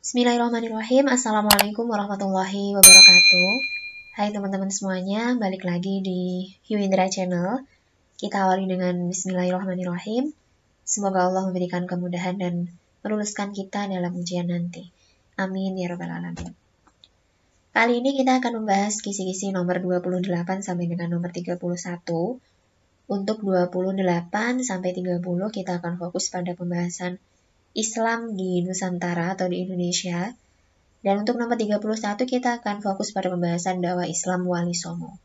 Bismillahirrahmanirrahim. Assalamualaikum warahmatullahi wabarakatuh. Hai teman-teman semuanya, balik lagi di Yuindra Channel. Kita awali dengan Bismillahirrahmanirrahim. Semoga Allah memberikan kemudahan dan meluluskan kita dalam ujian nanti. Amin ya rabbal alamin. Kali ini kita akan membahas kisi-kisi nomor 28 sampai dengan nomor 31. Untuk 28 sampai 30 kita akan fokus pada pembahasan Islam di Nusantara atau di Indonesia. Dan untuk nomor 31 kita akan fokus pada pembahasan dakwah Islam Wali Songo.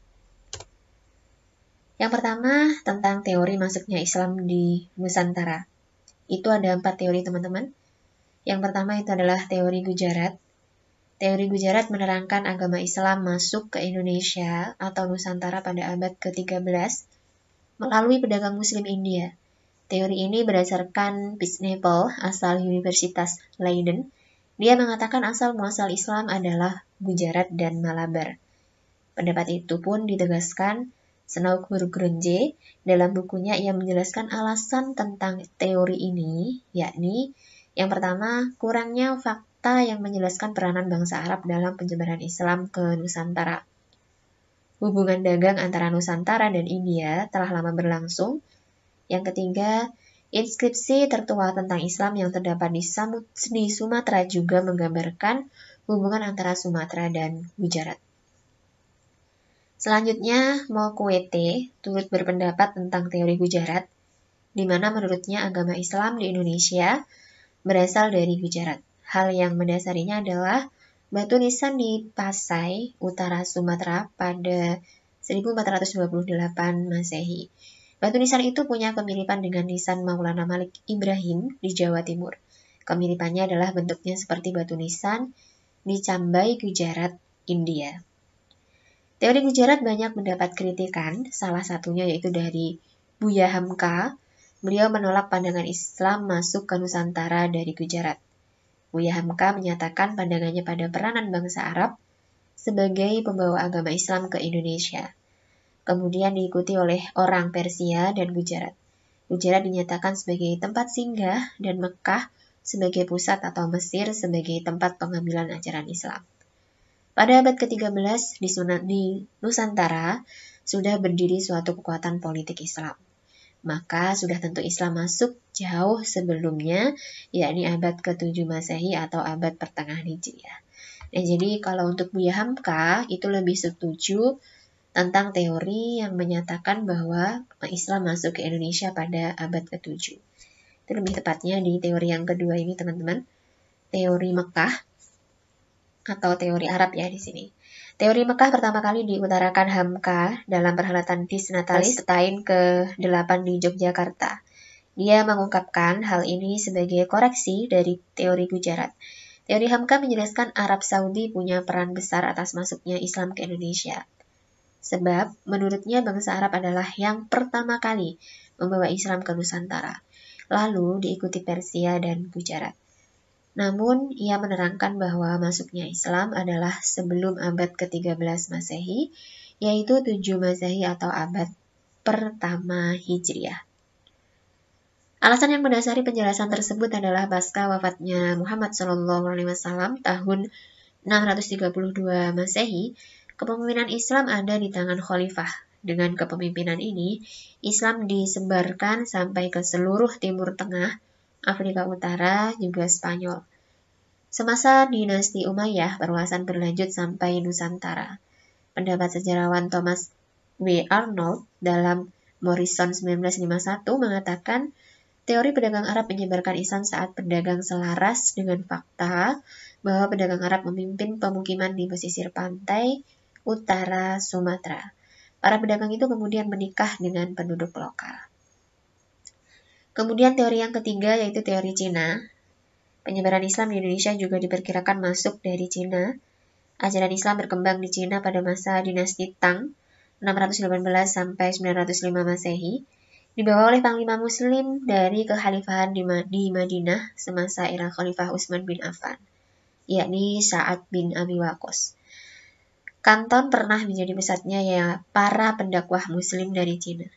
Yang pertama tentang teori masuknya Islam di Nusantara. Itu ada 4 teori teman-teman. Yang pertama itu adalah teori Gujarat. Teori Gujarat menerangkan agama Islam masuk ke Indonesia atau Nusantara pada abad ke-13 melalui pedagang Muslim India. Teori ini berdasarkan Pisnapel, asal Universitas Leiden. Dia mengatakan asal-muasal Islam adalah Gujarat dan Malabar. Pendapat itu pun ditegaskan Senauk Gurgrenje dalam bukunya. Ia menjelaskan alasan tentang teori ini, yakni yang pertama, kurangnya fakta yang menjelaskan peranan bangsa Arab dalam penyebaran Islam ke Nusantara. Hubungan dagang antara Nusantara dan India telah lama berlangsung. Yang ketiga, inskripsi tertua tentang Islam yang terdapat di Sumatera juga menggambarkan hubungan antara Sumatera dan Gujarat. Selanjutnya, Mokwete turut berpendapat tentang teori Gujarat, di mana menurutnya agama Islam di Indonesia berasal dari Gujarat. Hal yang mendasarinya adalah batu nisan di Pasai, utara Sumatera pada 1428 Masehi. Batu nisan itu punya kemiripan dengan nisan Maulana Malik Ibrahim di Jawa Timur. Kemiripannya adalah bentuknya seperti batu nisan di Cambai, Gujarat, India. Teori Gujarat banyak mendapat kritikan, salah satunya yaitu dari Buya Hamka. Beliau menolak pandangan Islam masuk ke Nusantara dari Gujarat. Buya Hamka menyatakan pandangannya pada peranan bangsa Arab sebagai pembawa agama Islam ke Indonesia. Kemudian diikuti oleh orang Persia dan Gujarat. Gujarat dinyatakan sebagai tempat singgah dan Mekkah sebagai pusat atau Mesir sebagai tempat pengambilan ajaran Islam. Pada abad ke-13 di Nusantara sudah berdiri suatu kekuatan politik Islam. Maka sudah tentu Islam masuk jauh sebelumnya, yakni abad ke-7 Masehi atau abad pertengahan Hijriah. Nah, jadi kalau untuk Buya Hamka itu lebih setuju tentang teori yang menyatakan bahwa Islam masuk ke Indonesia pada abad ke-7. Itu lebih tepatnya di teori yang kedua ini, teman-teman. Teori Mekah atau teori Arab ya di sini. Teori Mekah pertama kali diutarakan Hamka dalam perhelatan Disnatalis Setain ke-8 di Yogyakarta. Dia mengungkapkan hal ini sebagai koreksi dari teori Gujarat. Teori Hamka menjelaskan Arab Saudi punya peran besar atas masuknya Islam ke Indonesia. Sebab menurutnya bangsa Arab adalah yang pertama kali membawa Islam ke Nusantara, lalu diikuti Persia dan Gujarat. Namun, ia menerangkan bahwa masuknya Islam adalah sebelum abad ke-13 Masehi, yaitu 7 Masehi atau abad pertama Hijriah. Alasan yang mendasari penjelasan tersebut adalah pasca wafatnya Muhammad SAW tahun 632 Masehi, kepemimpinan Islam ada di tangan khalifah. Dengan kepemimpinan ini, Islam disebarkan sampai ke seluruh Timur Tengah, Afrika Utara, juga Spanyol. Semasa dinasti Umayyah, perluasan berlanjut sampai Nusantara. Pendapat sejarawan Thomas W. Arnold dalam Morrison 1951 mengatakan, teori pedagang Arab menyebarkan Islam saat pedagang selaras dengan fakta bahwa pedagang Arab memimpin pemukiman di pesisir pantai utara Sumatera. Para pedagang itu kemudian menikah dengan penduduk lokal. Kemudian teori yang ketiga yaitu teori Cina. Penyebaran Islam di Indonesia juga diperkirakan masuk dari Cina. Ajaran Islam berkembang di Cina pada masa dinasti Tang 618 sampai 905 Masehi, dibawa oleh panglima muslim dari kekhalifahan di Madinah semasa era Khalifah Utsman bin Affan, yakni Sa'ad bin Abi Waqqas. Kanton pernah menjadi pusatnya ya para pendakwah muslim dari Cina.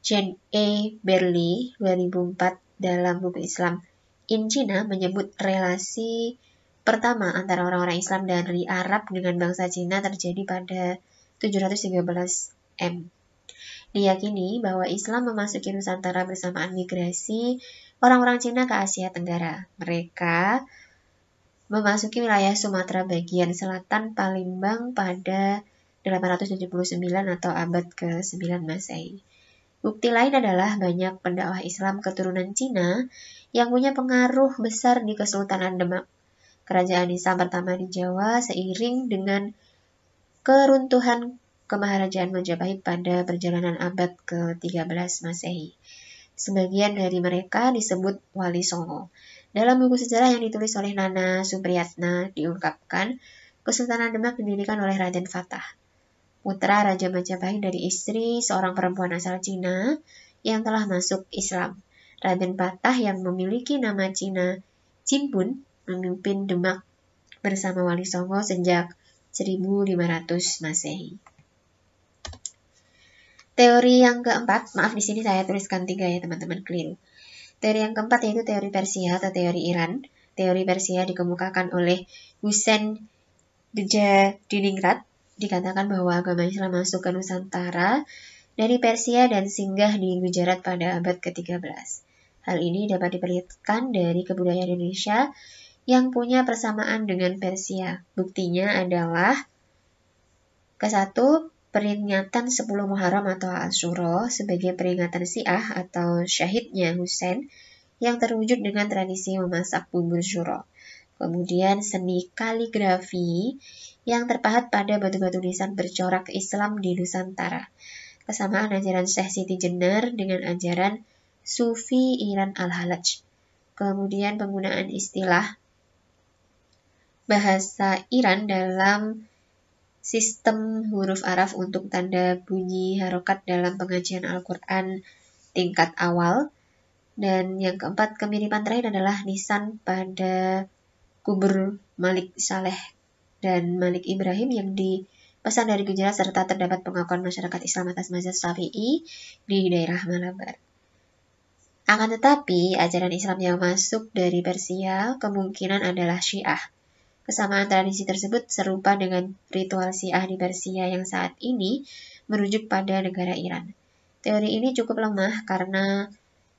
Jane A. Berley 2004 dalam buku Islam in China menyebut relasi pertama antara orang-orang Islam dari Arab dengan bangsa Cina terjadi pada 713 M. Diyakini bahwa Islam memasuki Nusantara bersamaan migrasi orang-orang Cina ke Asia Tenggara. Mereka memasuki wilayah Sumatera bagian selatan Palembang pada 879 atau abad ke-9 Masehi. Bukti lain adalah banyak pendakwah Islam keturunan Cina yang punya pengaruh besar di Kesultanan Demak, kerajaan Islam pertama di Jawa, seiring dengan keruntuhan Kemaharajaan Majapahit pada perjalanan abad ke-13 Masehi. Sebagian dari mereka disebut Wali Songo. Dalam buku sejarah yang ditulis oleh Nana Supriyatna diungkapkan, Kesultanan Demak didirikan oleh Raden Fatah, putra Raja Majapahit dari istri seorang perempuan asal Cina yang telah masuk Islam. Raden Fatah yang memiliki nama Cina Jinpun memimpin Demak bersama Wali Songo sejak 1500 Masehi. Teori yang keempat, maaf di sini saya tuliskan 3 ya teman-teman, keliru. Teori yang keempat yaitu teori Persia atau teori Iran. Teori Persia dikemukakan oleh Hussein Diningrat. Dikatakan bahwa agama Islam masuk ke Nusantara dari Persia dan singgah di Gujarat pada abad ke-13. Hal ini dapat diperlihatkan dari kebudayaan Indonesia yang punya persamaan dengan Persia. Buktinya adalah ke-1, peringatan 10 Muharram atau Asyura sebagai peringatan Syiah atau syahidnya Husain yang terwujud dengan tradisi memasak bubur syuro. Kemudian seni kaligrafi yang terpahat pada batu-batu nisan bercorak Islam di Nusantara. Kesamaan ajaran Syekh Siti Jenar dengan ajaran Sufi Iran Al-Halaj. Kemudian penggunaan istilah bahasa Iran dalam sistem huruf Arab untuk tanda bunyi harokat dalam pengajian Al-Quran tingkat awal. Dan yang keempat, kemiripan terakhir adalah nisan pada kubur Malik Saleh dan Malik Ibrahim yang dipesan dari Gujarat, serta terdapat pengakuan masyarakat Islam atas mazhab Syafi'i di daerah Malabar. Akan tetapi, ajaran Islam yang masuk dari Persia kemungkinan adalah Syiah. Kesamaan tradisi tersebut serupa dengan ritual Syiah di Persia yang saat ini merujuk pada negara Iran. Teori ini cukup lemah karena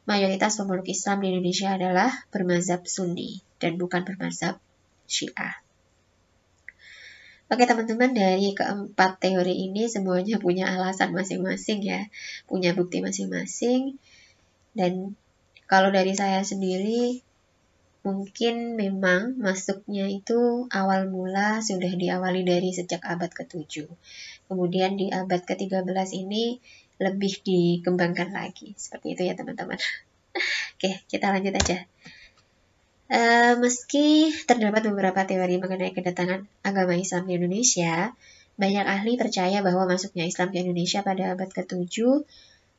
mayoritas pemeluk Islam di Indonesia adalah bermazhab Sunni dan bukan bermazhab Syiah. Oke teman-teman, dari keempat teori ini semuanya punya alasan masing-masing ya, punya bukti masing-masing. Dan kalau dari saya sendiri, mungkin memang masuknya itu awal mula sudah diawali dari sejak abad ke-7. Kemudian di abad ke-13 ini lebih dikembangkan lagi. Seperti itu ya teman-teman. Oke, kita lanjut aja. Meski terdapat beberapa teori mengenai kedatangan agama Islam di Indonesia, banyak ahli percaya bahwa masuknya Islam ke Indonesia pada abad ke-7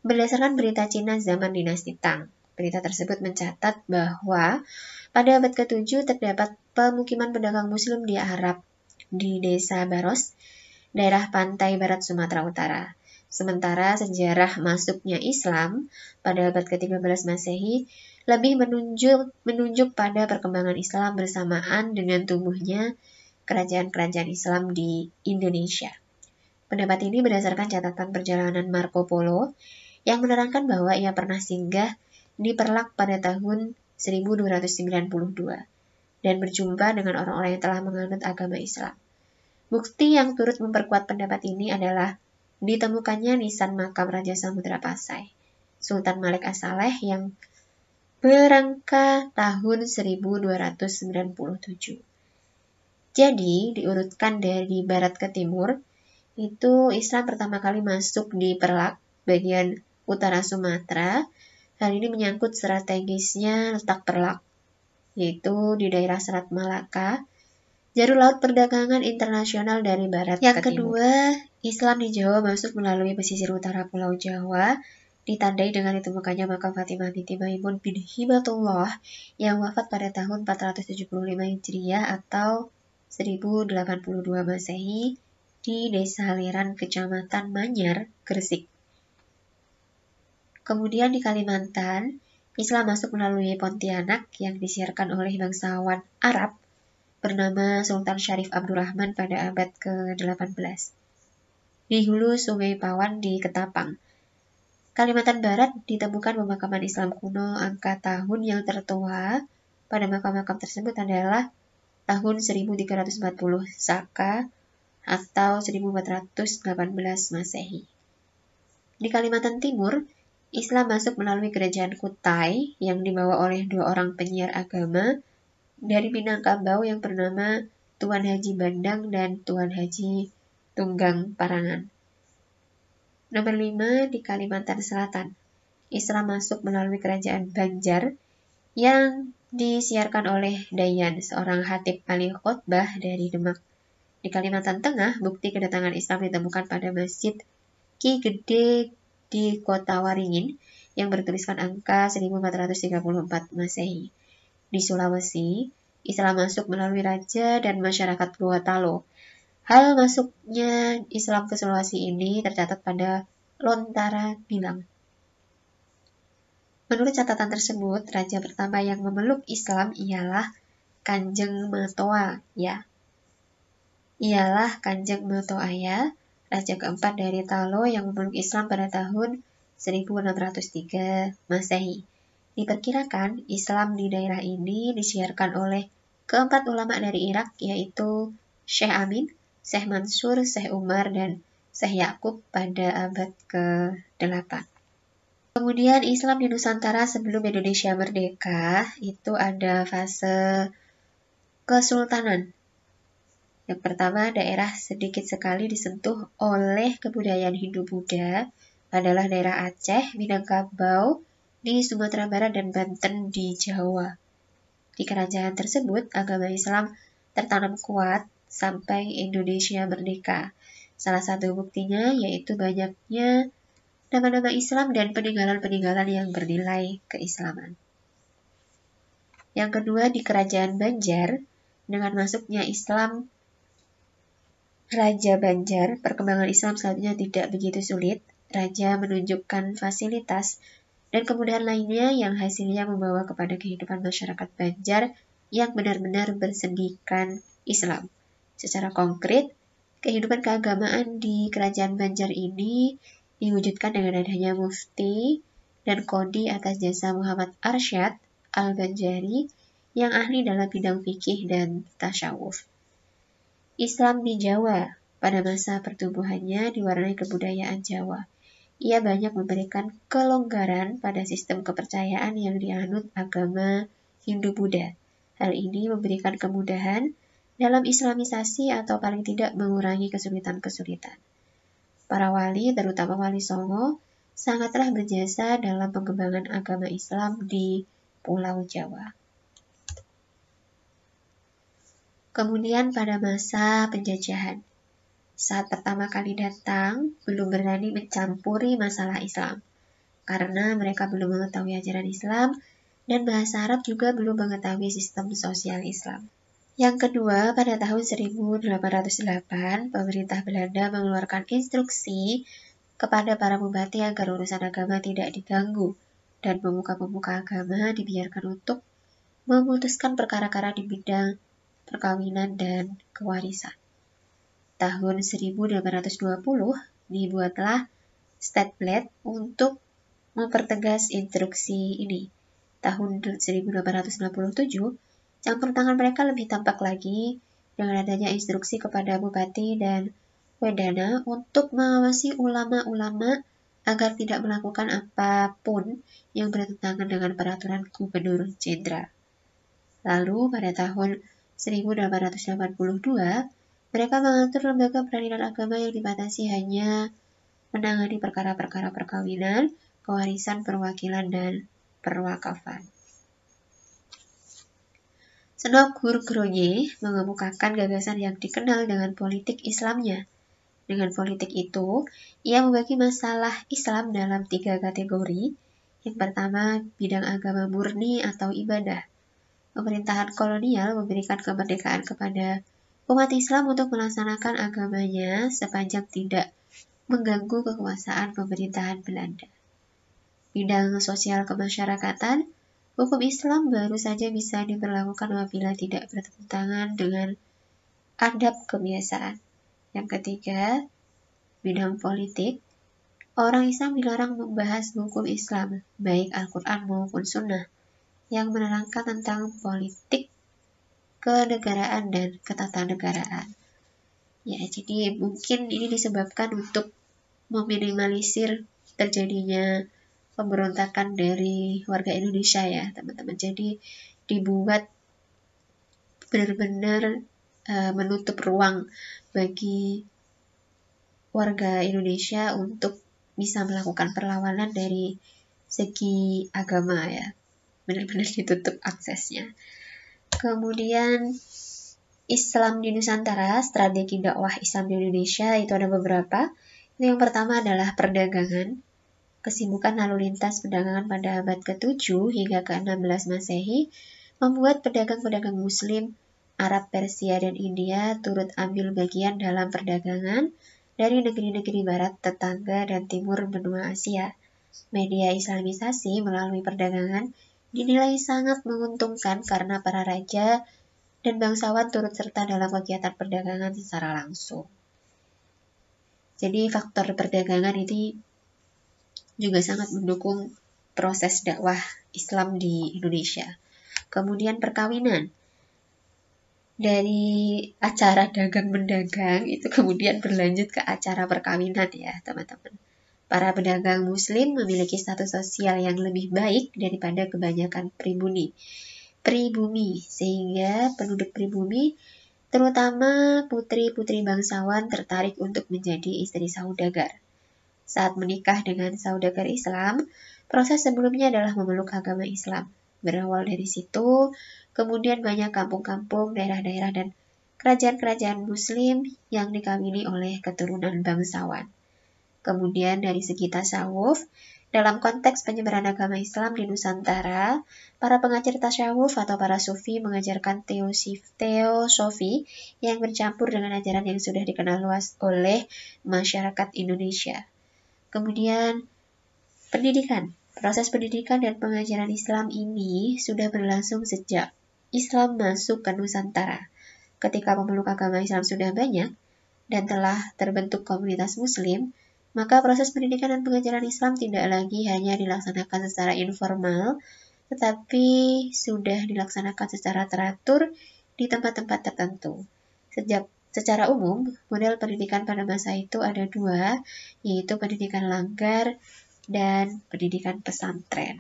berdasarkan berita Cina zaman dinasti Tang. Berita tersebut mencatat bahwa pada abad ke-7 terdapat pemukiman pedagang muslim di Arab di desa Baros, daerah pantai barat Sumatera Utara. Sementara sejarah masuknya Islam pada abad ke-13 Masehi lebih menunjuk pada perkembangan Islam bersamaan dengan tumbuhnya kerajaan-kerajaan Islam di Indonesia. Pendapat ini berdasarkan catatan perjalanan Marco Polo yang menerangkan bahwa ia pernah singgah di Perlak pada tahun 1292 dan berjumpa dengan orang-orang yang telah menganut agama Islam. Bukti yang turut memperkuat pendapat ini adalah ditemukannya nisan makam Raja Samudra Pasai, Sultan Malik As-Saleh yang berangka tahun 1297. Jadi, diurutkan dari barat ke timur, itu Islam pertama kali masuk di Perlak, bagian utara Sumatera. Hal ini menyangkut strategisnya letak Perlak, yaitu di daerah Selat Malaka, jalur laut perdagangan internasional dari barat ke timur. Yang kedua, Islam di Jawa masuk melalui pesisir utara Pulau Jawa, ditandai dengan ditemukannya makam Fatimah binti Maimun bin Hibatullah yang wafat pada tahun 475 Hijriah atau 1082 Masehi di Desa Liran, Kecamatan Manyar, Gresik. Kemudian di Kalimantan, Islam masuk melalui Pontianak yang disiarkan oleh bangsawan Arab bernama Sultan Syarif Abdurrahman pada abad ke-18 di hulu Sungai Pawan di Ketapang, Kalimantan Barat. Ditemukan pemakaman Islam kuno. Angka tahun yang tertua pada makam-makam tersebut adalah tahun 1340 Saka atau 1418 Masehi. Di Kalimantan Timur, Islam masuk melalui kerajaan Kutai yang dibawa oleh 2 orang penyiar agama dari Minangkabau yang bernama Tuan Haji Bandang dan Tuan Haji Tunggang Parangan. Nomor 5, di Kalimantan Selatan, Islam masuk melalui kerajaan Banjar yang disiarkan oleh Dayan, seorang khatib ahli khotbah dari Demak. Di Kalimantan Tengah, bukti kedatangan Islam ditemukan pada Masjid Ki Gede di Kota Waringin yang bertuliskan angka 1434 Masehi. Di Sulawesi, Islam masuk melalui raja dan masyarakat Gorontalo. Hal masuknya Islam ke Sulawesi ini tercatat pada Lontara Bilang. Menurut catatan tersebut, raja pertama yang memeluk Islam ialah Kanjeng Matoa, raja keempat dari Talo yang memeluk Islam pada tahun 1603 Masehi. Diperkirakan Islam di daerah ini disiarkan oleh keempat ulama dari Irak, yaitu Syekh Amin, Syekh Mansur, Syekh Umar, dan Syekh Yakub pada abad ke-8. Kemudian Islam di Nusantara sebelum Indonesia merdeka, itu ada fase kesultanan. Yang pertama, daerah sedikit sekali disentuh oleh kebudayaan Hindu-Buddha adalah daerah Aceh, Minangkabau di Sumatera Barat, dan Banten di Jawa. Di kerajaan tersebut, agama Islam tertanam kuat sampai Indonesia merdeka. Salah satu buktinya yaitu banyaknya nama-nama Islam dan peninggalan-peninggalan yang bernilai keislaman. Yang kedua, di kerajaan Banjar, dengan masuknya Islam Raja Banjar, perkembangan Islam selanjutnya tidak begitu sulit. Raja menunjukkan fasilitas dan kemudahan lainnya yang hasilnya membawa kepada kehidupan masyarakat Banjar yang benar-benar bersendikan Islam. Secara konkret, kehidupan keagamaan di kerajaan Banjar ini diwujudkan dengan adanya mufti dan kodi atas jasa Muhammad Arsyad Al-Banjari yang ahli dalam bidang fikih dan tasyawuf. Islam di Jawa pada masa pertumbuhannya diwarnai kebudayaan Jawa. Ia banyak memberikan kelonggaran pada sistem kepercayaan yang dianut agama Hindu-Buddha. Hal ini memberikan kemudahan dalam islamisasi atau paling tidak mengurangi kesulitan-kesulitan. Para wali, terutama Wali Songo, sangatlah berjasa dalam pengembangan agama Islam di Pulau Jawa. Kemudian pada masa penjajahan, saat pertama kali datang, belum berani mencampuri masalah Islam, karena mereka belum mengetahui ajaran Islam, dan bahasa Arab juga belum mengetahui sistem sosial Islam. Yang kedua, pada tahun 1808, pemerintah Belanda mengeluarkan instruksi kepada para bupati agar urusan agama tidak diganggu, dan pemuka-pemuka agama dibiarkan untuk memutuskan perkara-perkara di bidang perkawinan dan kewarisan. Tahun 1820 dibuatlah Stadblad untuk mempertegas instruksi ini. Tahun 1867, campur tangan mereka lebih tampak lagi dengan adanya instruksi kepada bupati dan wedana untuk mengawasi ulama-ulama agar tidak melakukan apapun yang bertentangan dengan peraturan gubernur jenderal. Lalu pada tahun 1882, mereka mengatur lembaga peradilan agama yang dibatasi hanya menangani perkara-perkara perkawinan, kewarisan, perwakilan, dan perwakafan. Senok Gurnye mengemukakan gagasan yang dikenal dengan politik Islamnya. Dengan politik itu, ia membagi masalah Islam dalam 3 kategori. Yang pertama, bidang agama murni atau ibadah. Pemerintahan kolonial memberikan kemerdekaan kepada umat Islam untuk melaksanakan agamanya sepanjang tidak mengganggu kekuasaan pemerintahan Belanda. Bidang sosial kemasyarakatan, Hukum Islam baru saja bisa diberlakukan apabila tidak bertentangan dengan adab kebiasaan. Yang ketiga, bidang politik. Orang Islam dilarang membahas hukum Islam, baik Al-Quran maupun Sunnah, yang menerangkan tentang politik, kenegaraan, dan ketatanegaraan. Ya, jadi mungkin ini disebabkan untuk meminimalisir terjadinya pemberontakan dari warga Indonesia ya, teman-teman. Jadi dibuat benar-benar menutup ruang bagi warga Indonesia untuk bisa melakukan perlawanan dari segi agama ya, benar-benar ditutup aksesnya. Kemudian Islam di Nusantara, strategi dakwah Islam di Indonesia itu ada beberapa. Yang pertama adalah perdagangan. Kesibukan lalu lintas perdagangan pada abad ke-7 hingga ke-16 Masehi membuat pedagang-pedagang Muslim, Arab, Persia, dan India turut ambil bagian dalam perdagangan dari negeri-negeri barat, tetangga, dan timur benua Asia. Media Islamisasi melalui perdagangan dinilai sangat menguntungkan karena para raja dan bangsawan turut serta dalam kegiatan perdagangan secara langsung. Jadi faktor perdagangan ini juga sangat mendukung proses dakwah Islam di Indonesia. Kemudian perkawinan. Dari acara dagang-mendagang itu kemudian berlanjut ke acara perkawinan ya teman-teman. Para pedagang Muslim memiliki status sosial yang lebih baik daripada kebanyakan pribumi, sehingga penduduk pribumi, terutama putri-putri bangsawan, tertarik untuk menjadi istri saudagar. Saat menikah dengan saudagar Islam, proses sebelumnya adalah memeluk agama Islam. Berawal dari situ, kemudian banyak kampung-kampung, daerah-daerah, dan kerajaan-kerajaan Muslim yang dikawini oleh keturunan bangsawan. Kemudian dari segi tasawuf, dalam konteks penyebaran agama Islam di Nusantara, para pengajar tasawuf atau para sufi mengajarkan teosofi yang bercampur dengan ajaran yang sudah dikenal luas oleh masyarakat Indonesia. Kemudian pendidikan. Proses pendidikan dan pengajaran Islam ini sudah berlangsung sejak Islam masuk ke Nusantara. Ketika pemeluk agama Islam sudah banyak dan telah terbentuk komunitas Muslim, maka proses pendidikan dan pengajaran Islam tidak lagi hanya dilaksanakan secara informal, tetapi sudah dilaksanakan secara teratur di tempat-tempat tertentu. Secara umum, model pendidikan pada masa itu ada dua, yaitu pendidikan langgar dan pendidikan pesantren.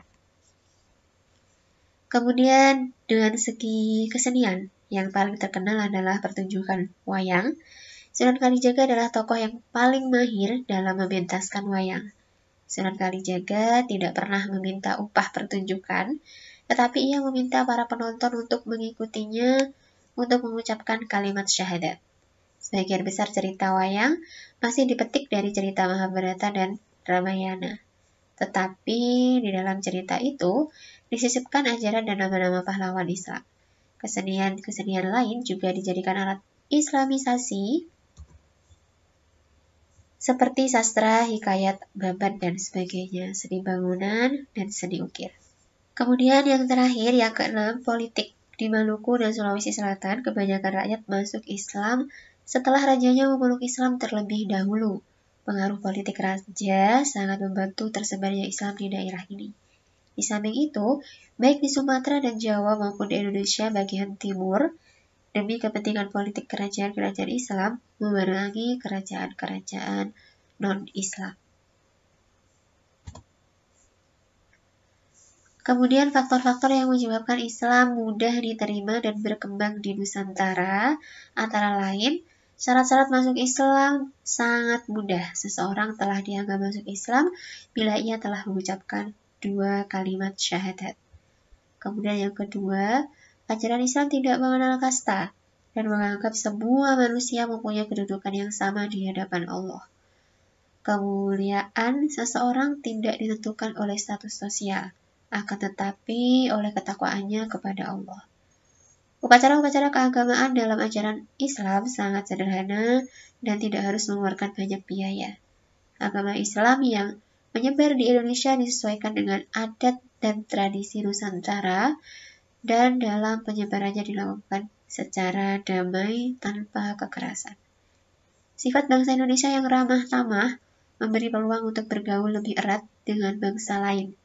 Kemudian dengan segi kesenian, yang paling terkenal adalah pertunjukan wayang. Sunan Kalijaga adalah tokoh yang paling mahir dalam mementaskan wayang. Sunan Kalijaga tidak pernah meminta upah pertunjukan, tetapi ia meminta para penonton untuk mengikutinya untuk mengucapkan kalimat syahadat. Sebagian besar cerita wayang masih dipetik dari cerita Mahabharata dan Ramayana. Tetapi di dalam cerita itu disisipkan ajaran dan nama-nama pahlawan Islam. Kesenian lain juga dijadikan alat islamisasi seperti sastra, hikayat, babat, dan sebagainya, seni bangunan, dan seni ukir. Kemudian yang terakhir, yang keenam, politik. Di Maluku dan Sulawesi Selatan, kebanyakan rakyat masuk Islam setelah rajanya memeluk Islam terlebih dahulu. Pengaruh politik raja sangat membantu tersebarnya Islam di daerah ini. Di samping itu, baik di Sumatera dan Jawa maupun di Indonesia bagian timur, demi kepentingan politik kerajaan-kerajaan Islam memerangi kerajaan-kerajaan non-Islam. Kemudian faktor-faktor yang menyebabkan Islam mudah diterima dan berkembang di Nusantara, antara lain, syarat-syarat masuk Islam sangat mudah. Seseorang telah dianggap masuk Islam bila ia telah mengucapkan 2 kalimat syahadat. Kemudian yang kedua, ajaran Islam tidak mengenal kasta dan menganggap semua manusia mempunyai kedudukan yang sama di hadapan Allah. Kemuliaan seseorang tidak ditentukan oleh status sosial, akan tetapi oleh ketakwaannya kepada Allah. Upacara-upacara keagamaan dalam ajaran Islam sangat sederhana dan tidak harus mengeluarkan banyak biaya. Agama Islam yang menyebar di Indonesia disesuaikan dengan adat dan tradisi Nusantara, dan dalam penyebarannya dilakukan secara damai tanpa kekerasan. Sifat bangsa Indonesia yang ramah tamah memberi peluang untuk bergaul lebih erat dengan bangsa lain.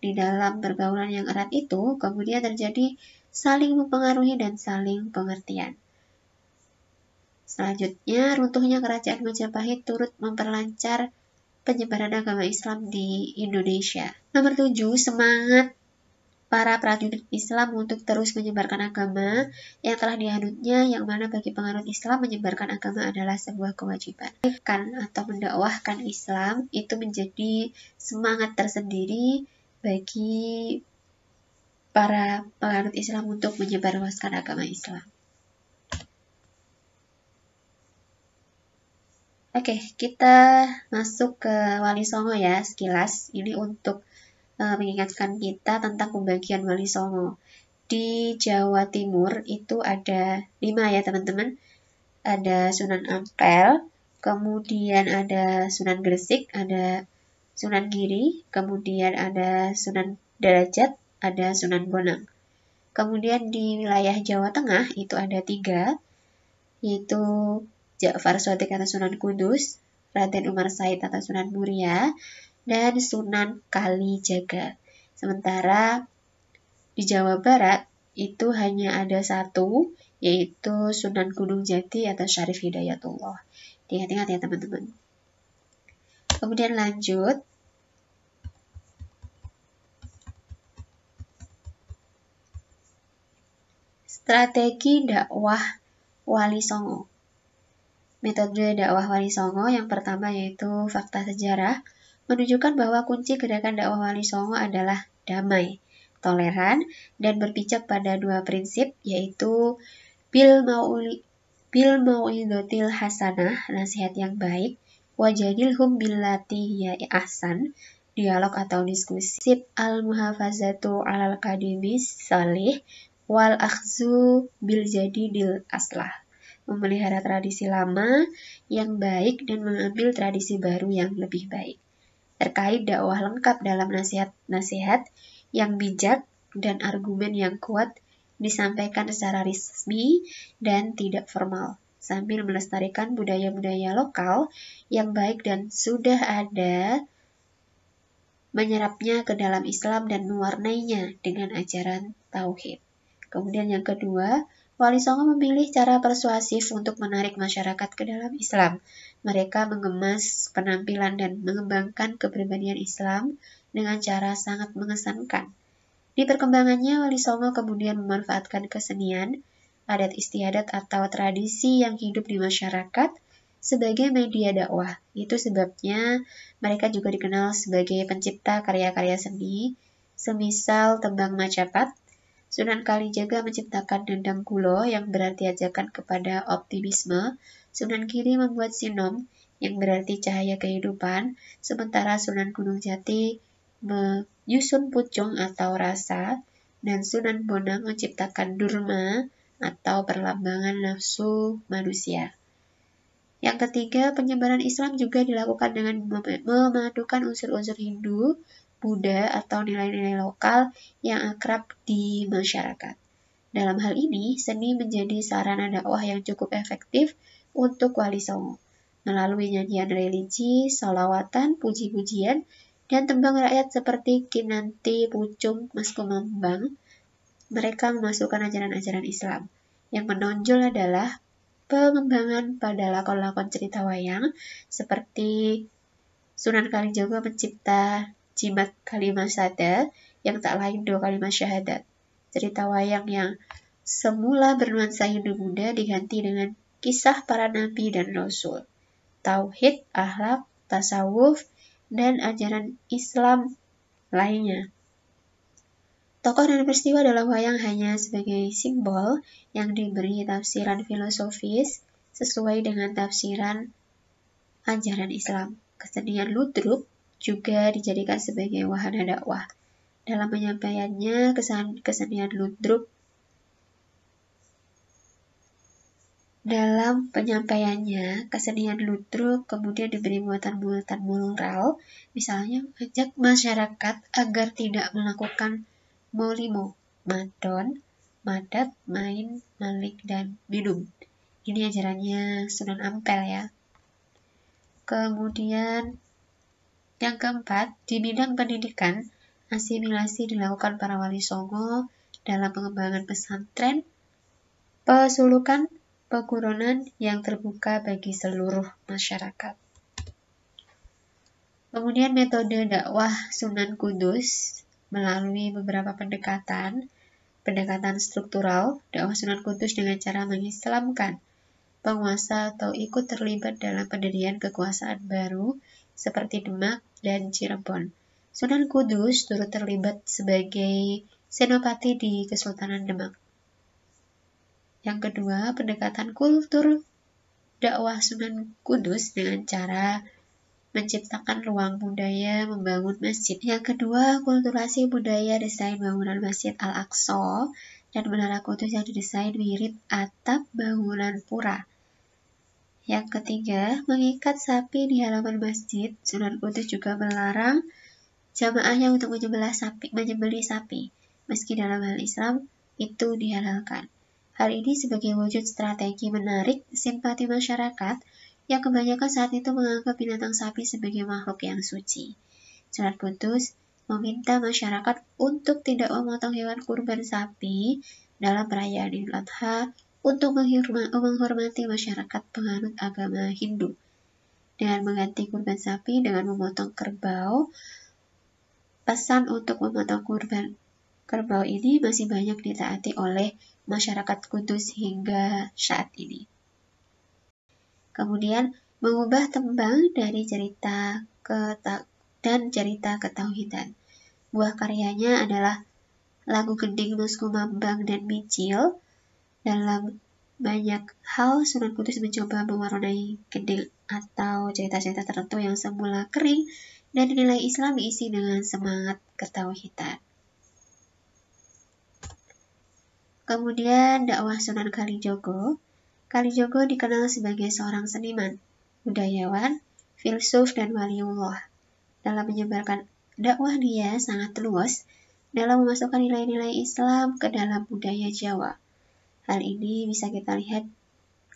Di dalam pergaulan yang erat itu, kemudian terjadi saling mempengaruhi dan saling pengertian. Selanjutnya, runtuhnya kerajaan Majapahit turut memperlancar penyebaran agama Islam di Indonesia. Nomor 7, semangat para prajurit Islam untuk terus menyebarkan agama yang telah dianutnya, yang mana bagi penganut Islam menyebarkan agama adalah sebuah kewajiban. Atau mendakwahkan Islam itu menjadi semangat tersendiri bagi para penganut Islam untuk menyebarluaskan agama Islam. Oke, kita masuk ke Wali Songo ya, sekilas. Ini untuk mengingatkan kita tentang pembagian Wali Songo. Di Jawa Timur itu ada 5 ya teman-teman. Ada Sunan Ampel, kemudian ada Sunan Gresik, ada Sunan Giri, kemudian ada Sunan Derajat, ada Sunan Bonang. Kemudian di wilayah Jawa Tengah itu ada 3, yaitu Ja'far Shadiq atau Sunan Kudus, Raden Umar Said atau Sunan Muria, dan Sunan Kalijaga. Sementara di Jawa Barat itu hanya ada 1, yaitu Sunan Gunung Jati atau Syarif Hidayatullah. Ingat-ingat ya teman-teman. Kemudian lanjut. Strategi dakwah Wali Songo. Metode dakwah Wali Songo yang pertama yaitu fakta sejarah menunjukkan bahwa kunci gerakan dakwah Wali Songo adalah damai, toleran, dan berpijak pada 2 prinsip, yaitu bil mau'idotil hasanah, nasihat yang baik, wajadilhum billati hiya ahsan, dialog atau diskusi, sip al-muhafazatu alal qadimis salih, wal akhzu bil jadidil aslah, memelihara tradisi lama yang baik dan mengambil tradisi baru yang lebih baik. Terkait dakwah lengkap dalam nasihat-nasihat yang bijak dan argumen yang kuat disampaikan secara resmi dan tidak formal, sambil melestarikan budaya-budaya lokal yang baik dan sudah ada, menyerapnya ke dalam Islam dan mewarnainya dengan ajaran tauhid. Kemudian yang kedua, Wali Songo memilih cara persuasif untuk menarik masyarakat ke dalam Islam. Mereka mengemas penampilan dan mengembangkan kepribadian Islam dengan cara sangat mengesankan. Di perkembangannya, Wali Songo kemudian memanfaatkan kesenian, adat istiadat atau tradisi yang hidup di masyarakat sebagai media dakwah. Itu sebabnya mereka juga dikenal sebagai pencipta karya-karya seni, semisal tembang Macapat. Sunan Kalijaga menciptakan dendang kulo yang berarti ajakan kepada optimisme. Sunan Giri membuat sinom yang berarti cahaya kehidupan, sementara Sunan Gunung Jati menyusun pucung atau rasa, dan Sunan Bonang menciptakan durma atau perlambangan nafsu manusia. Yang ketiga, penyebaran Islam juga dilakukan dengan memadukan unsur-unsur Hindu, Buddha, atau nilai-nilai lokal yang akrab di masyarakat. Dalam hal ini, seni menjadi sarana dakwah yang cukup efektif untuk Wali Songo. Melalui nyanyian religi, sholawatan, puji-pujian, dan tembang rakyat seperti Kinanti, Pucung, Mas Kumambang, mereka memasukkan ajaran-ajaran Islam. Yang menonjol adalah pengembangan pada lakon-lakon cerita wayang, seperti Sunan Kalijaga mencipta Jimat Kalimasada yang tak lain 2 kalimat syahadat. Cerita wayang yang semula bernuansa Hindu-Buddha diganti dengan kisah para nabi dan rasul, tauhid, akhlak, tasawuf, dan ajaran Islam lainnya. Tokoh dan peristiwa dalam wayang hanya sebagai simbol yang diberi tafsiran filosofis sesuai dengan tafsiran ajaran Islam. Kesenian ludruk juga dijadikan sebagai wahana dakwah. Dalam penyampaiannya, kesenian ludruk Dalam penyampaiannya, kesenian ludruk kemudian diberi muatan-muatan moral, misalnya mengajak masyarakat agar tidak melakukan molimo, madon, madat, main, malik, dan minum. Ini ajarannya Sunan Ampel ya. Kemudian yang keempat, di bidang pendidikan, asimilasi dilakukan para wali songo dalam pengembangan pesantren, pesulukan, pegurunan yang terbuka bagi seluruh masyarakat. Kemudian metode dakwah Sunan Kudus melalui beberapa pendekatan struktural, dakwah Sunan Kudus dengan cara mengislamkan penguasa atau ikut terlibat dalam pendirian kekuasaan baru seperti Demak dan Cirebon. Sunan Kudus turut terlibat sebagai senopati di Kesultanan Demak. Yang kedua, pendekatan kultur dakwah Sunan Kudus dengan cara menciptakan ruang budaya, membangun masjid. Yang kedua, kulturasi budaya desain bangunan Masjid Al-Aqsa dan Menara Kudus yang didesain mirip atap bangunan pura. Yang ketiga, mengikat sapi di halaman masjid. Sunan Kudus juga melarang jamaahnya untuk menyembelih sapi, meski dalam hal Islam itu dihalalkan. Hal ini sebagai wujud strategi menarik simpati masyarakat yang kebanyakan saat itu menganggap binatang sapi sebagai makhluk yang suci. Sunan Kudus meminta masyarakat untuk tidak memotong hewan kurban sapi dalam perayaan Idul Adha untuk menghormati masyarakat penganut agama Hindu. Dengan mengganti kurban sapi dengan memotong kerbau, pesan untuk memotong kurban kerbau ini masih banyak ditaati oleh masyarakat Kudus hingga saat ini. Kemudian mengubah tembang dari cerita ketauhidan. Buah karyanya adalah lagu Gending, Mas Kumambang, dan Micil. Dalam banyak hal, Sunan Kudus mencoba mewarnai gending atau cerita-cerita tertentu yang semula kering dan nilai Islam diisi dengan semangat ketauhidan. Kemudian dakwah Sunan Kalijogo. Kalijogo dikenal sebagai seorang seniman, budayawan, filsuf, dan waliullah. Dalam menyebarkan dakwah dia sangat luas dalam memasukkan nilai-nilai Islam ke dalam budaya Jawa. Hal ini bisa kita lihat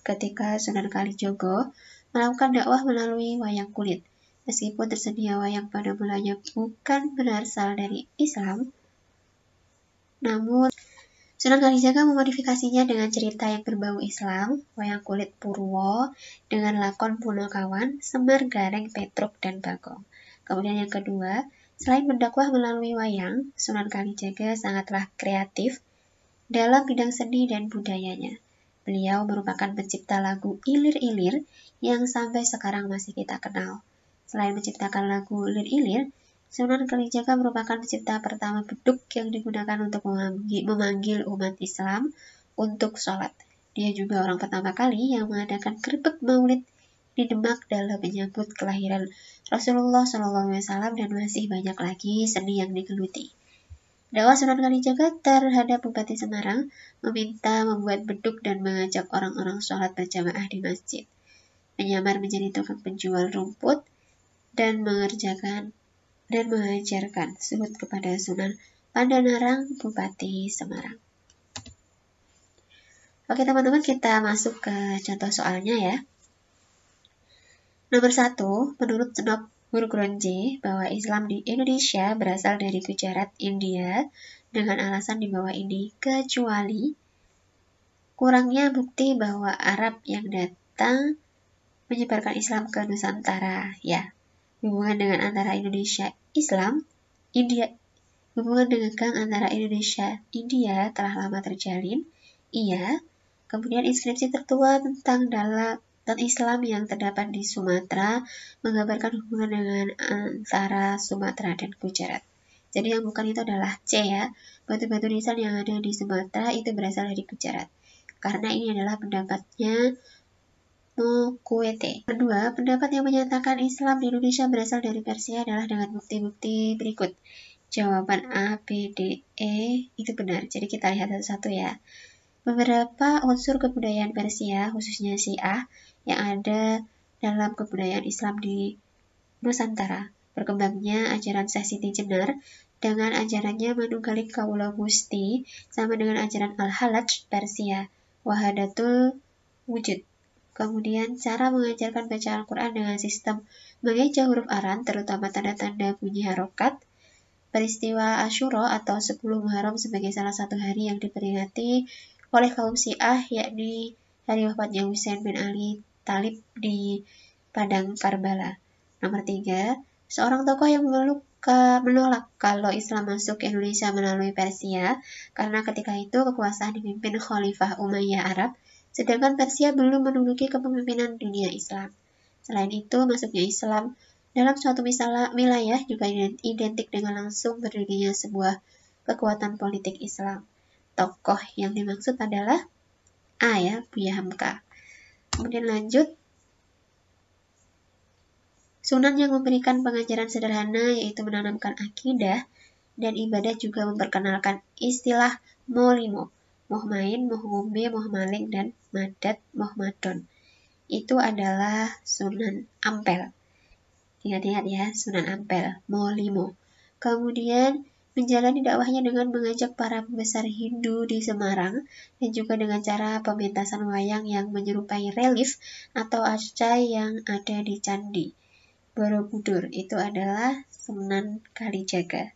ketika Sunan Kalijogo melakukan dakwah melalui wayang kulit. Meskipun tersedia wayang pada mulanya bukan berasal dari Islam, namun Sunan Kalijaga memodifikasinya dengan cerita yang berbau Islam, wayang kulit Purwo, dengan lakon Punokawan, Semar, Gareng, Petruk, dan Bagong. Kemudian yang kedua, selain berdakwah melalui wayang, Sunan Kalijaga sangatlah kreatif dalam bidang seni dan budayanya. Beliau merupakan pencipta lagu Ilir-Ilir yang sampai sekarang masih kita kenal. Selain menciptakan lagu Ilir-Ilir, Sunan Kalijaga merupakan pencipta pertama beduk yang digunakan untuk memanggil umat Islam untuk sholat. Dia juga orang pertama kali yang mengadakan grebek maulid di Demak dalam menyambut kelahiran Rasulullah SAW, dan masih banyak lagi seni yang digeluti. Dakwah Sunan Kalijaga terhadap Bupati Semarang meminta membuat beduk dan mengajak orang-orang sholat berjamaah di masjid, menyamar menjadi tukang penjual rumput, dan mengajarkan zuhud kepada Sunan Pandanarang, Bupati Semarang. Oke teman-teman, kita masuk ke contoh soalnya ya. Nomor 1, menurut Senop Burgronje bahwa Islam di Indonesia berasal dari Gujarat, India, dengan alasan di bawah ini kecuali kurangnya bukti bahwa Arab yang datang menyebarkan Islam ke Nusantara. Ya, hubungan dengan antara Indonesia Islam, India, hubungan dengan antara Indonesia India telah lama terjalin. Iya. Kemudian inskripsi tertua tentang Islam yang terdapat di Sumatera menggambarkan hubungan dengan antara Sumatera dan Gujarat. Jadi yang bukan itu adalah C ya. Batu-batu nisan yang ada di Sumatera itu berasal dari Gujarat. Karena ini adalah pendapatnya Mokuete. Kedua, pendapat yang menyatakan Islam di Indonesia berasal dari Persia adalah dengan bukti-bukti berikut. Jawaban A, B, D, E itu benar. Jadi kita lihat satu-satu ya. beberapa unsur kebudayaan Persia, khususnya Syiah, yang ada dalam kebudayaan Islam di Nusantara. Berkembangnya ajaran Syekh Siti Jenar dengan ajarannya Manunggaling Kawula Gusti sama dengan ajaran Al-Halaj Persia, Wahdatul Wujud. Kemudian cara mengajarkan bacaan Al-Quran dengan sistem mengeja huruf Aran, terutama tanda-tanda bunyi harokat. Peristiwa Asyura atau 10 Muharram sebagai salah satu hari yang diperingati oleh kaum Syiah, yakni hari wafatnya Husain bin Ali Thalib di Padang Karbala. Nomor 3, seorang tokoh yang menolak kalau Islam masuk ke Indonesia melalui Persia, karena ketika itu kekuasaan dipimpin Khalifah Umayyah Arab, sedangkan Persia belum menduduki kepemimpinan dunia Islam. Selain itu, masuknya Islam dalam suatu wilayah juga identik dengan langsung berdirinya sebuah kekuatan politik Islam. Tokoh yang dimaksud adalah A ya, Buya Hamka. Kemudian lanjut, sunan yang memberikan pengajaran sederhana yaitu menanamkan akidah dan ibadah, juga memperkenalkan istilah molimo, moh main, moh ngombe, moh maling, dan madat, moh madon. Itu adalah Sunan Ampel. Ingat-ingat ya, Sunan Ampel, molimo. Kemudian menjalani dakwahnya dengan mengajak para pembesar Hindu di Semarang dan juga dengan cara pementasan wayang yang menyerupai relief atau arca yang ada di Candi Borobudur. Itu adalah Sunan Kalijaga.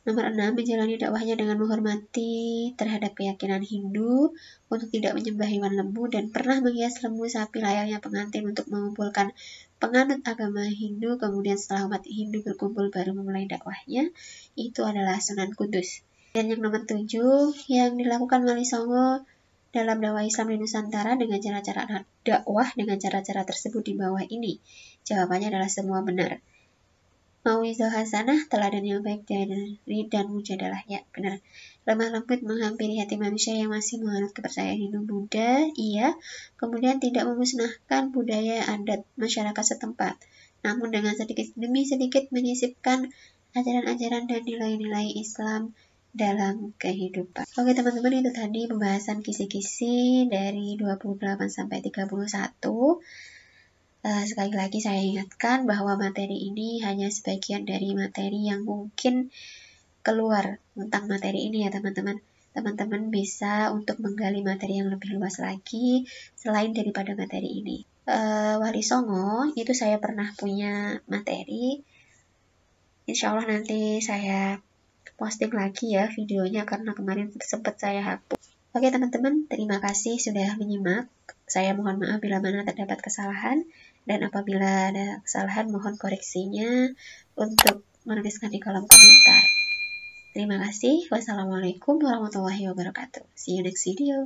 Nomor 6, menjalani dakwahnya dengan menghormati terhadap keyakinan Hindu untuk tidak menyembah hewan lembu dan pernah menghias lembu sapi layaknya pengantin untuk mengumpulkan penganut agama Hindu. Kemudian setelah umat Hindu berkumpul baru memulai dakwahnya. Itu adalah Sunan Kudus. Dan yang nomor 7, yang dilakukan Wali Songo dalam dakwah Islam di Nusantara dengan cara-cara dakwah dengan cara-cara tersebut di bawah ini. Jawabannya adalah semua benar. Mauizah hasanah, teladan yang baik dari dan mujadalah, ya benar. Lemah lembut menghampiri hati manusia yang masih menganut kepercayaan Hindu Buddha, iya. Kemudian tidak memusnahkan budaya adat masyarakat setempat, namun dengan sedikit demi sedikit menyisipkan ajaran-ajaran dan nilai-nilai Islam dalam kehidupan. Oke teman-teman, itu tadi pembahasan kisi-kisi dari 28 sampai 31. Sekali lagi saya ingatkan bahwa materi ini hanya sebagian dari materi yang mungkin keluar tentang materi ini ya teman-teman. Teman-teman bisa untuk menggali materi yang lebih luas lagi selain daripada materi ini. Wali Songo itu saya pernah punya materi. Insya Allah nanti saya posting lagi ya videonya karena kemarin sempat saya hapus. Oke teman-teman, terima kasih sudah menyimak. Saya mohon maaf bila mana terdapat kesalahan. Dan apabila ada kesalahan, mohon koreksinya untuk menuliskan di kolom komentar. Terima kasih. Wassalamualaikum warahmatullahi wabarakatuh. See you next video.